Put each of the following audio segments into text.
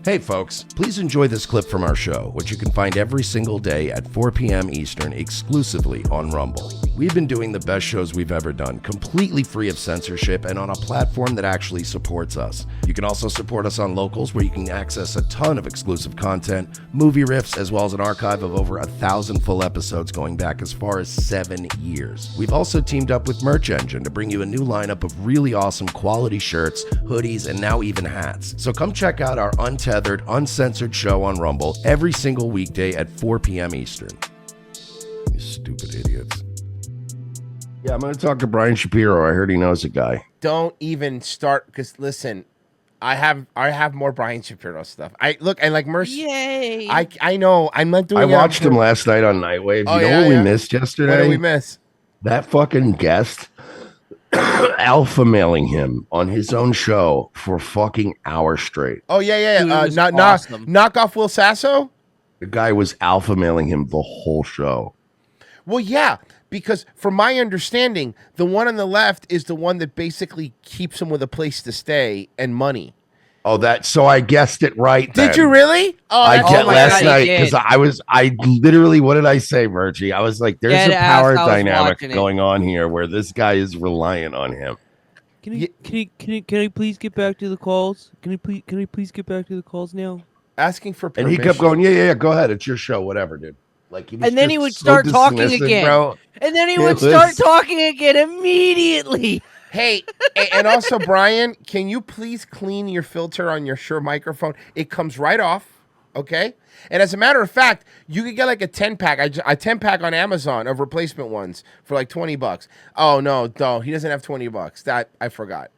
Hey folks, please enjoy this clip from our show, which you can find every single day at 4 p.m. Eastern exclusively on Rumble. We've been doing the best shows we've ever done, completely free of censorship and on a platform that actually supports us. You can also support us on Locals, where you can access a ton of exclusive content, movie riffs, as well as an archive of over 1,000 full episodes going back as far as 7 years. We've also teamed up with Merch Engine to bring you a new lineup of really awesome quality shirts, hoodies, and now even hats. So come check out our untethered, uncensored show on Rumble every single weekday at 4 p.m. Eastern. You stupid idiots. Yeah, I'm going to talk to Brian Shapiro. I heard he knows a guy. Don't even start, because listen, I have more Brian Shapiro stuff. I like Mercy. Yay! I know. I'm not doing. I watched him last night on Nightwave. Oh, you know what we missed yesterday? What did we miss? That fucking guest alpha mailing him on his own show for fucking hours straight. Oh yeah. Dude, awesome. Knock off Will Sasso. The guy was alpha mailing him the whole show. Well, yeah, because from my understanding, the one on the left is the one that basically keeps him with a place to stay and money. Oh, so I guessed it right. Did you really? Oh, I get last God, night because I literally, what did I say, Virgie? I was like, there's a power dynamic going on here where this guy is reliant on him. Can I please get back to the calls? Can I please get back to the calls now? Asking for permission. And he kept going, yeah, go ahead. It's your show, whatever, dude. Like, And then he would start talking again. Bro. And then he would start talking again immediately. Hey, and also, Brian, can you please clean your filter on your Shure microphone? It comes right off, okay? And as a matter of fact, you could get like a 10-pack, a 10-pack on Amazon of replacement ones for like $20. Oh, no, he doesn't have $20. That, I forgot.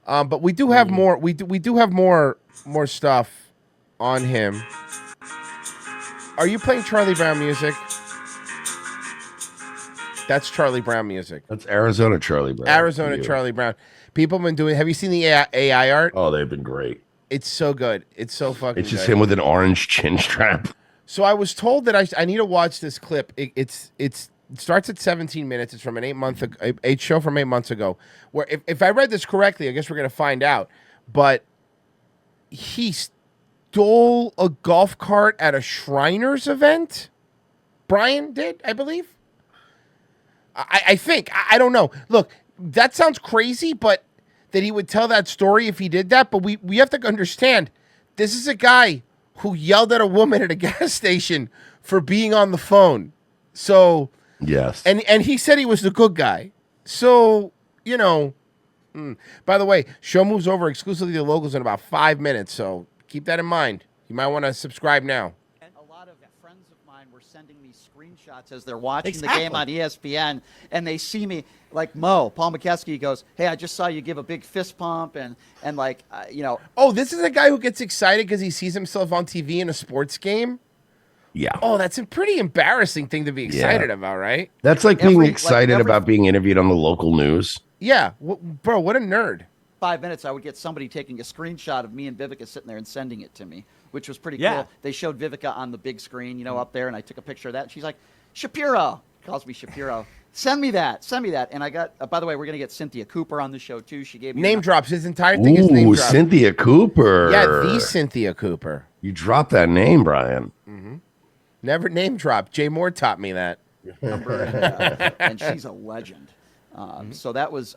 But we do have more, we do have more stuff on him. Are you playing Charlie Brown music? That's Charlie Brown music. That's Arizona Charlie Brown. Arizona Charlie Brown. People have been doing. Have you seen the AI art? Oh, they've been great. It's so good. It's so fucking. It's just good. him with an orange chin strap. So I was told that I need to watch this clip. It starts at 17 minutes. It's from an 8 show from 8 months ago. Where if I read this correctly, I guess we're gonna find out. But he stole a golf cart at a Shriners event. Brian did, I believe. I think. I don't know. Look, that sounds crazy, but that he would tell that story if he did that. But we have to understand, this is a guy who yelled at a woman at a gas station for being on the phone. So, yes. And he said he was the good guy. So, you know. By the way, show moves over exclusively to Locals in about 5 minutes. So keep that in mind. You might want to subscribe now. A lot of friends of mine were sending me screenshots as they're watching the game on ESPN, and they see me, like Paul McKeskey goes, hey, I just saw you give a big fist pump, and like, you know. Oh, this is a guy who gets excited because he sees himself on TV in a sports game? Yeah. Oh, that's a pretty embarrassing thing to be excited about, right? That's like being excited about being interviewed on the local news. Yeah. Bro, what a nerd. 5 minutes, I would get somebody taking a screenshot of me and Vivica sitting there and sending it to me, which was pretty cool. They showed Vivica on the big screen, up there, and I took a picture of that. And she's like, Shapiro, calls me Shapiro. Send me that. And I got, by the way, we're going to get Cynthia Cooper on the show, too. She gave me name drops. His entire thing is name drops. Cynthia Cooper. Yeah, the Cynthia Cooper. You dropped that name, Brian. Mm-hmm. Never name dropped. Jay Moore taught me that. And she's a legend. So that was...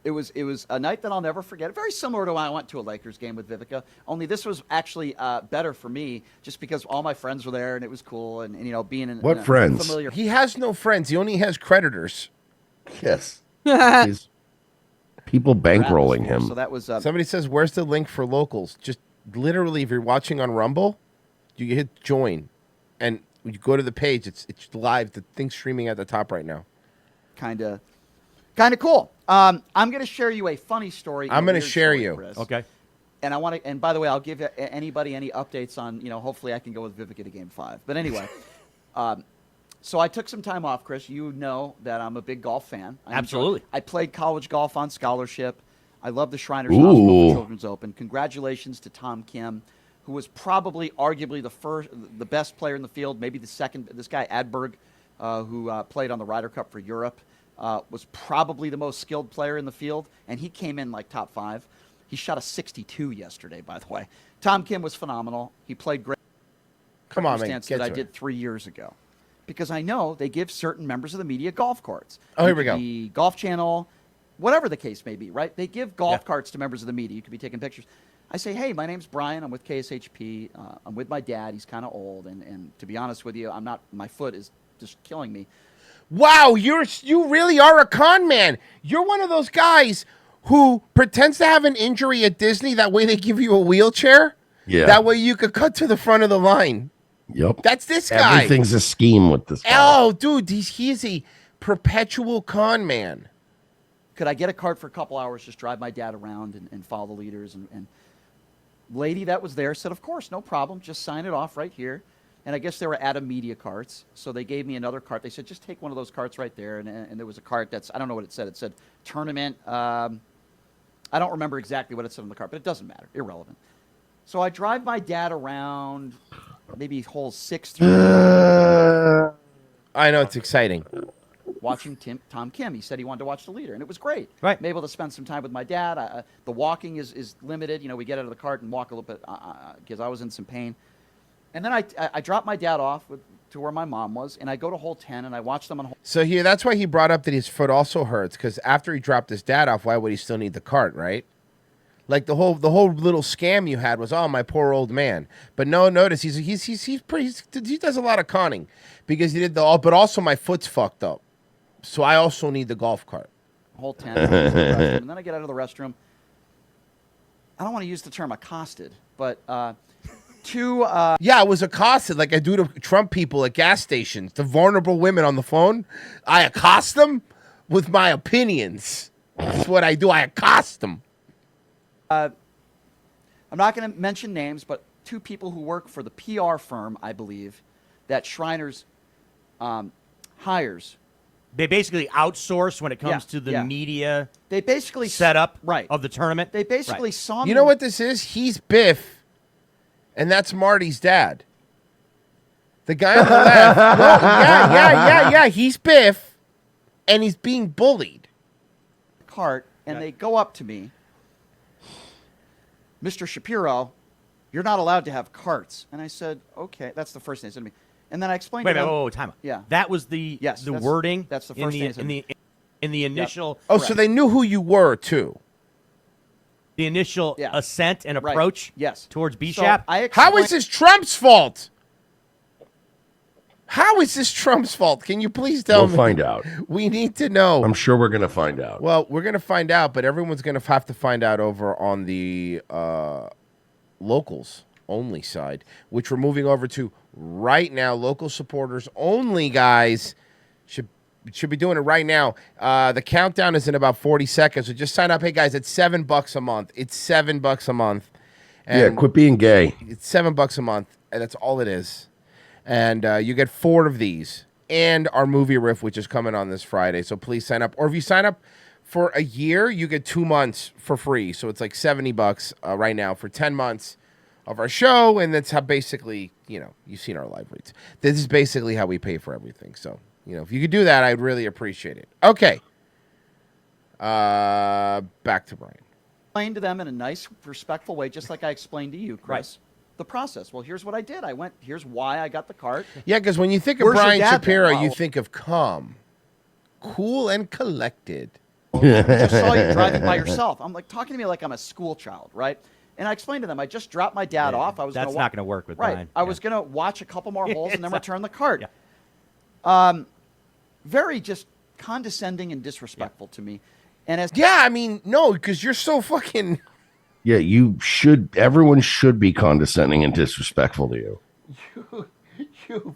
It was a night that I'll never forget. Very similar to when I went to a Lakers game with Vivica. Only this was actually better for me, just because all my friends were there and it was cool. And being in what friends? Familiar. He has no friends. He only has creditors. Yes. People bankrolling him. So that was. Somebody says, "Where's the link for Locals?" Just literally, if you're watching on Rumble, you hit join, and you go to the page. It's live. The thing's streaming at the top right now. Kind of cool. I'm going to share you a funny story. I'm going to share you. Chris. Okay. And I want to. And by the way, I'll give anybody any updates on. Hopefully, I can go with Vivica to Game 5. But anyway, so I took some time off, Chris. You know that I'm a big golf fan. Absolutely. I played college golf on scholarship. I love the Shriners Hospital Children's Open. Congratulations to Tom Kim, who was probably, arguably, the best player in the field, maybe the second. This guy Adberg, who played on the Ryder Cup for Europe. Was probably the most skilled player in the field, and he came in like top 5. He shot a 62 yesterday, by the way. Tom Kim was phenomenal. He played great. Come on, man. That I did 3 years ago. Because I know they give certain members of the media golf carts. Oh, here we go. The Golf Channel, whatever the case may be, right? They give golf carts to members of the media. You could be taking pictures. I say, hey, my name's Brian. I'm with KSHP. I'm with my dad. He's kind of old. And to be honest with you, my foot is just killing me. Wow, you really are a con man. You're one of those guys who pretends to have an injury at Disney. That way they give you a wheelchair. Yeah. That way you could cut to the front of the line. Yep. That's this guy. Everything's a scheme with this guy. Oh, dude, he is a perpetual con man. Could I get a cart for a couple hours, just drive my dad around and follow the leaders? And lady that was there said, of course, no problem. Just sign it off right here. And I guess they were out of media carts, so they gave me another cart. They said, just take one of those carts right there. And there was a cart that's, I don't know what it said. It said tournament. I don't remember exactly what it said on the cart, but it doesn't matter. Irrelevant. So I drive my dad around maybe holes 6 through. I know, it's exciting. Watching Tom Kim. He said he wanted to watch the leader, and it was great. Right. I'm able to spend some time with my dad. The walking is limited. You know, we get out of the cart and walk a little bit because I was in some pain. And then I dropped my dad off to where my mom was, and I go to hole 10, and I watch them on hole. So here, that's why he brought up that his foot also hurts, because after he dropped his dad off, why would he still need the cart, right? Like the whole little scam you had was, oh, my poor old man. But no, notice he does a lot of conning because he did but also my foot's fucked up, so I also need the golf cart. Hole 10, and then I get out of the restroom. I don't want to use the term accosted, but yeah, I was accosted like I do to Trump people at gas stations, to vulnerable women on the phone. I accost them with my opinions. That's what I do. I accost them. I'm not going to mention names, but 2 people who work for the PR firm, I believe, that Shriners hires. They basically outsource when it comes to the media. They basically setup of the tournament. They basically saw me. You know what this is? He's Biff, and that's Marty's dad. The guy on the left. No, yeah. He's Biff, and he's being bullied. Cart, and they go up to me. Mr. Shapiro, you're not allowed to have carts. And I said, okay. That's the first thing they said to me. And then I explained to them. Wait, time out. Yeah. That was the wording. That's the first thing in the initial. Oh, so they knew who you were too. The initial assent and approach. Towards BSHAP. So how is this Trump's fault? How is this Trump's fault? Can you please tell me? We'll find out. We need to know. I'm sure we're going to find out. Well, we're going to find out, but everyone's going to have to find out over on the locals only side, which we're moving over to right now. Local supporters only, guys. Should be doing it right now. The countdown is in about 40 seconds, so just sign up. Hey, guys, it's $7 a month. It's $7 a month. And quit being gay. It's $7 a month, and that's all it is. And you get 4 of these and our movie riff, which is coming on this Friday. So please sign up. Or if you sign up for a year, you get 2 months for free. So it's like $70 right now for 10 months of our show. And that's how basically, you've seen our live reads. This is basically how we pay for everything. So, if you could do that, I'd really appreciate it. Okay. Back to Brian. Explain to them in a nice, respectful way, just like I explained to you, Chris. Right. The process. Well, here's what I did. Here's why I got the cart. Yeah, because when you think of Brian Shapiro, you think of calm, cool, and collected. I just saw you driving by yourself. I'm talking to me like I'm a school child, right? And I explained to them, I just dropped my dad off. That's not going to work with Brian. I was going to watch a couple more holes and then return the cart. Very just condescending and disrespectful to me. And no, because you're so fucking... Yeah, everyone should be condescending and disrespectful to you.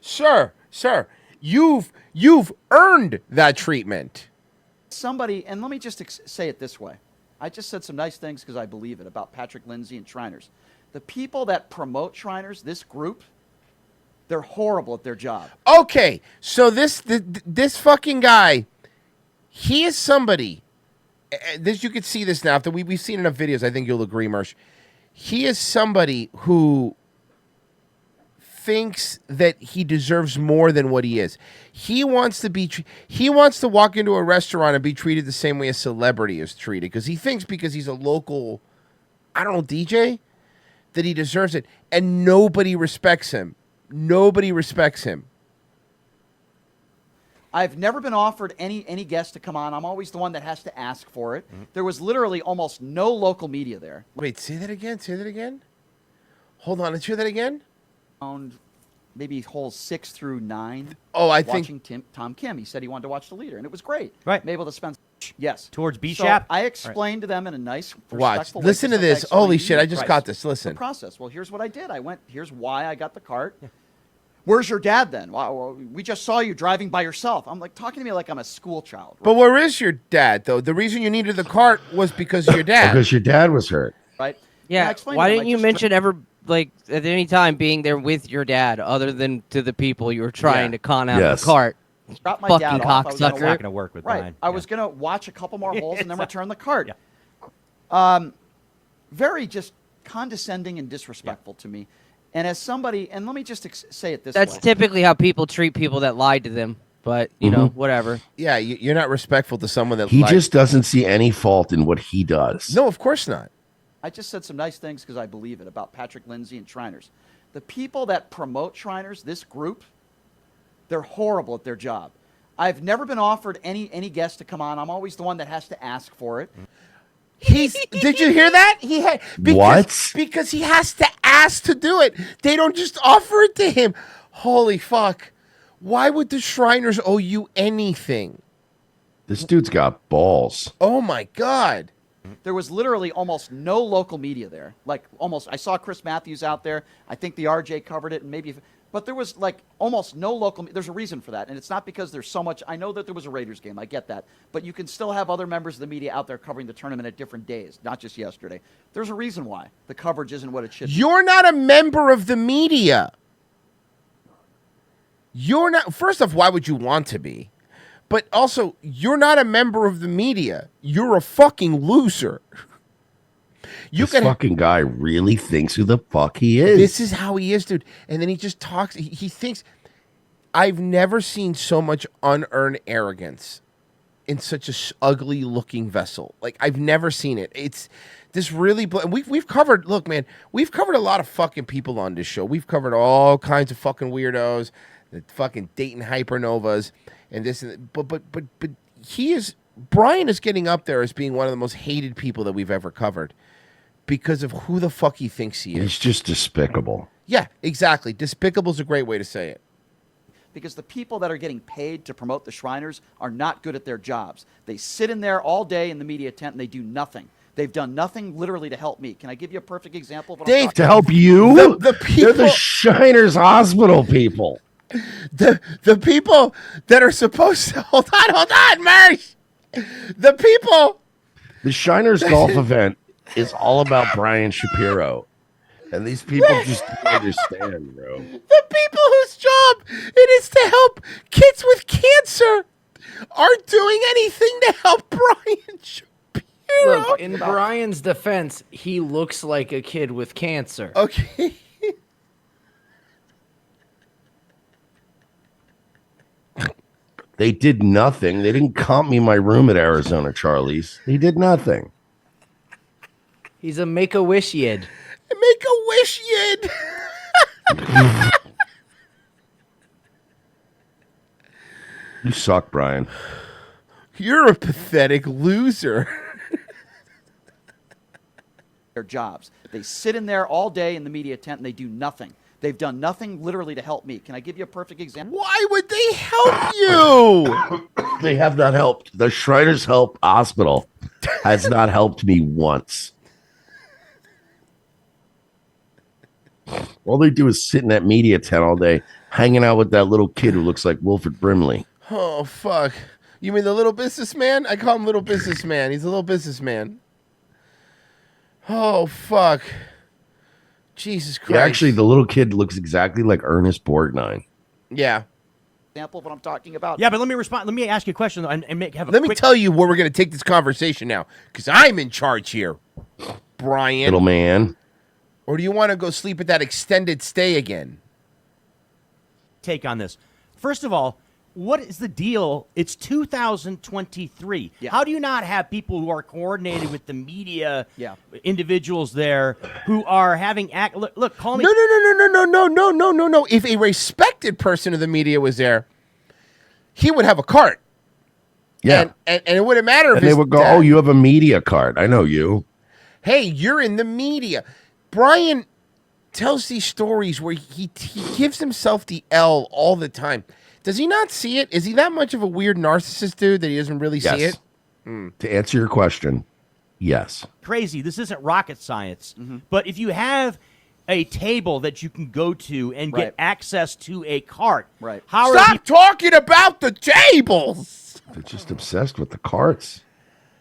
Sir, you've earned that treatment. Somebody, and let me just say it this way. I just said some nice things because I believe it about Patrick Lindsay and Shriners. The people that promote Shriners, this group, they're horrible at their job. Okay, so this fucking guy, he is somebody... you could see this now. After we've seen enough videos, I think you'll agree, Mersh. He is somebody who thinks that he deserves more than what he is. He wants to walk into a restaurant and be treated the same way a celebrity is treated because he thinks because he's a local, I don't know, DJ, that he deserves it. And nobody respects him. Nobody respects him. I've never been offered any guest to come on. I'm always the one that has to ask for it. There was literally almost no local media there. Wait, say that again? Say that again? Hold on, let's hear that again. Maybe holes 6 through 9. Oh, I watching think Tom Kim. He said he wanted to watch the leader, and it was great. Right. I'm able to spend. Yes. Towards B So Shap. I explained to them in a nice, watch. respectful Listen way. to this. Holy shit! I just got this. The Listen. process. Well, here's what I did. I went. Here's why I got the cart. Yeah. Where's your dad then? Well, we just saw you driving by yourself. I'm like talking to me like I'm a school child. Right? But where is your dad though? The reason you needed the cart was because of your dad. Because your dad was hurt. Right. Yeah. Why didn't you mention ever like at any time being there with your dad, other than to the people you were trying to con out of the cart? Drop my Fucking dad off. cocksucker. It's not going to work with Right. mine. I was going to watch a couple more holes and then return the cart. Yeah. Very just condescending and disrespectful to me. And as somebody, and let me just say it this way. That's typically how people treat people that lied to them. But, you know, whatever. Yeah, you're not respectful to someone that He just doesn't see any fault in what he does. No, of course not. I just said some nice things because I believe it about Patrick Lindsay and Shriners. The people that promote Shriners, this group, they're horrible at their job. I've never been offered any guest to come on. I'm always the one that has to ask for it. Did you hear that? Because he has to ask to do it. They don't just offer it to him. Holy fuck. Why would the Shriners owe you anything? This dude's got balls. Oh my God. There was literally almost no local media there. Like almost, I saw Chris Matthews out there. I think the RJ covered it, and but there was like almost no local. There's a reason for that, and it's not because there's so much. I know that there was a Raiders game. I get that, but you can still have other members of the media out there covering the tournament at different days, not just yesterday. There's a reason why the coverage isn't what it should be. You're not a member of the media. You're not. First off, why would you want to be? But also, you're not a member of the media. You're a fucking loser. This fucking guy really thinks who the fuck he is. This is how he is, dude. And then he just talks. He thinks. I've never seen so much unearned arrogance in such a ugly looking vessel. Like, I've never seen it. It's this really. We've covered. Look, man, we've covered a lot of fucking people on this show. We've covered all kinds of fucking weirdos, the fucking Dayton hypernovas, and this. But he is. Brian is getting up there as being one of the most hated people that we've ever covered. Because of who the fuck he thinks he is. He's just despicable. Yeah, exactly. Despicable is a great way to say it. Because the people that are getting paid to promote the Shriners are not good at their jobs. They sit in there all day in the media tent and they do nothing. They've done nothing literally to help me. Can I give you a perfect example of what Dave, I'm talking to help about? you? The people, they're the Shriners Hospital people. The people that are supposed to... Hold on, Marsh! The people... The Shriners golf event is all about Brian Shapiro. And these people just don't understand, bro. The people whose job it is to help kids with cancer aren't doing anything to help Brian Shapiro. Look, in Brian's defense, he looks like a kid with cancer. Okay. They did nothing. They didn't comp me my room at Arizona Charlie's. They did nothing. He's a Make-A-Wish yid. Make-A-Wish yid. You suck, Brian. You're a pathetic loser. Their jobs. They sit in there all day in the media tent and they do nothing. They've done nothing literally to help me. Can I give you a perfect example? Why would they help you? They have not helped. The Shriners Help Hospital has not helped me once. All they do is sit in that media tent all day, hanging out with that little kid who looks like Wilford Brimley. Oh, fuck. You mean the little businessman? I call him little businessman. He's a little businessman. Oh, fuck. Jesus Christ. Yeah, actually, the little kid looks exactly like Ernest Borgnine. Yeah. Example of what I'm talking about. Yeah, but let me respond. Let me ask you a question and have a Let me tell you where we're going to take this conversation now, because I'm in charge here, Brian. Little man. Or do you want to go sleep at that extended stay again? take on this. First of all, what is the deal? It's 2023. Yeah. How do you not have people who are coordinated with the media, individuals there who are having look, call me. No. If a respected person of the media was there, he would have a cart. Yeah. And it wouldn't matter if and they would go, "Oh, you have a media card. I know you." Hey, you're in the media. Brian tells these stories where he gives himself the L all the time. Does he not see it? Is he that much of a weird narcissist dude that he doesn't really see it? To answer your question, yes. Crazy. This isn't rocket science. But if you have a table that you can go to and get access to a cart, Stop talking about the tables. They're just obsessed with the carts.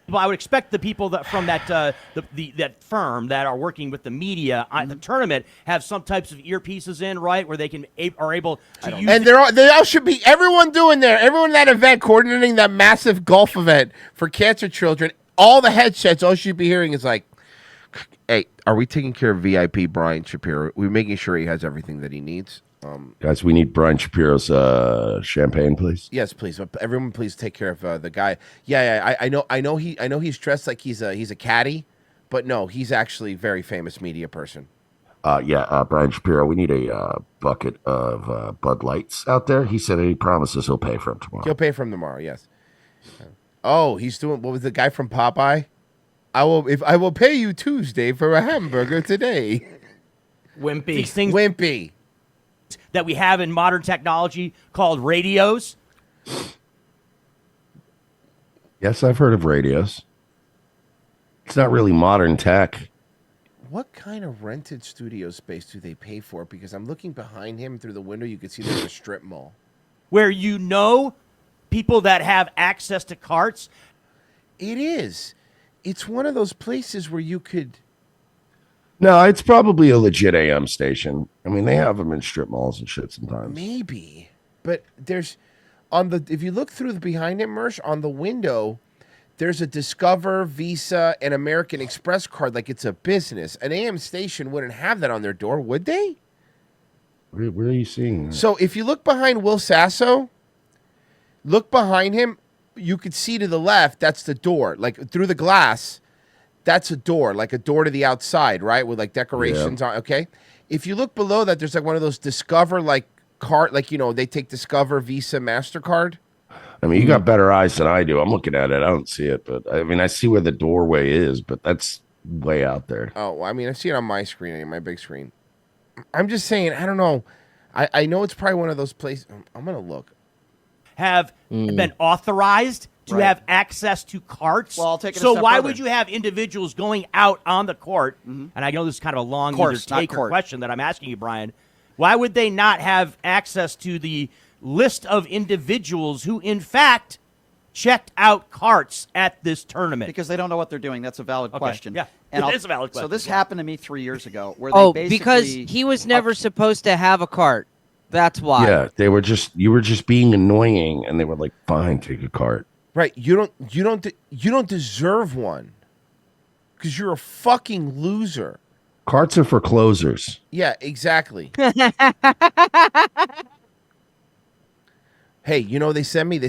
Well, I would expect the people that from that that firm that are working with the media on the tournament have some types of earpieces in, right, where they are able to use. And they all should be everyone in that event coordinating that massive golf event for cancer children. All the headsets, all should be hearing is like, "Hey, are we taking care of VIP Brian Shapiro? We're making sure he has everything that he needs." Guys, we need Brian Shapiro's champagne, please. Yes, please. Everyone, please take care of the guy. Yeah. I know he's dressed like he's a caddy, but no, he's actually a very famous media person. Brian Shapiro, we need a bucket of Bud Lights out there. He said he promises he'll pay for him tomorrow. He'll pay for him tomorrow. Yes. Oh, he's doing. What was the guy from Popeye? I will pay you Tuesday for a hamburger today. Wimpy. These things Wimpy. that we have in modern technology called radios. Yes, I've heard of radios. It's not really modern tech. What kind of rented studio space do they pay for? Because I'm looking behind him through the window. You can see there's a strip mall. Where people that have access to carts. It is. It's one of those places where you could... No, it's probably a legit AM station. I mean, they have them in strip malls and shit sometimes. Maybe. But there's... if you look through the behind him, Mersh, on the window, there's a Discover, Visa, and American Express card like it's a business. An AM station wouldn't have that on their door, would they? Where are you seeing that? So if you look behind Will Sasso, look behind him, you could see to the left, that's the door. Like through the glass, that's a door, like a door to the outside, right? With like decorations on, okay? If you look below that, there's like one of those Discover like card, like, they take Discover, Visa, MasterCard. I mean, you got better eyes than I do. I'm looking at it. I don't see it, but I mean, I see where the doorway is, but that's way out there. Oh, well, I mean, I see it on my screen, my big screen. I'm just saying, I don't know. I know it's probably one of those places. I'm going to look. Have been authorized to have access to carts. Well, I'll take it so a step why further. would you have individuals going out on the court? And I know this is kind of a long take or question that I'm asking you, Brian. Why would they not have access to the list of individuals who, in fact, checked out carts at this tournament? Because they don't know what they're doing. That's a valid question. Yeah, and it is a valid question. So this happened to me 3 years ago. Where they basically, because he was never supposed to have a cart. That's why. Yeah, you were just being annoying, and they were like, "Fine, take a cart." Right? You don't deserve one because you're a fucking loser. Carts are for closers. Yeah, exactly. Hey, they send me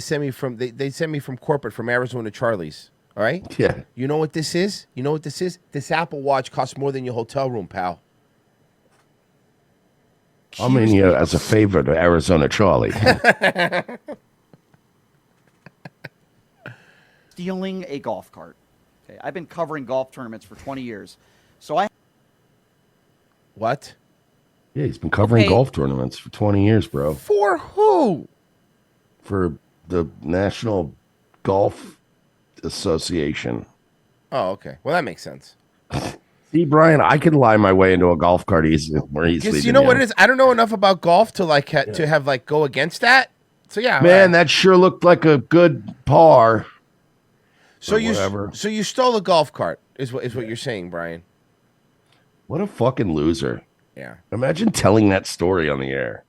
from corporate, from Arizona Charlie's. All right? Yeah. You know what this is? This Apple Watch costs more than your hotel room, pal. I mean, as a favor to Arizona Charlie. Stealing a golf cart. Okay, I've been covering golf tournaments for 20 years. So What? Yeah, he's been covering golf tournaments for 20 years, bro. For who? For the National Golf Association. Oh, okay. Well, that makes sense. See, Brian, I can lie my way into a golf cart more easily. Because you know what it is? I don't know enough about golf to to have go against that. So yeah, man, that sure looked like a good par. So you stole a golf cart is what you're saying, Brian? What a fucking loser! Yeah. Imagine telling that story on the air.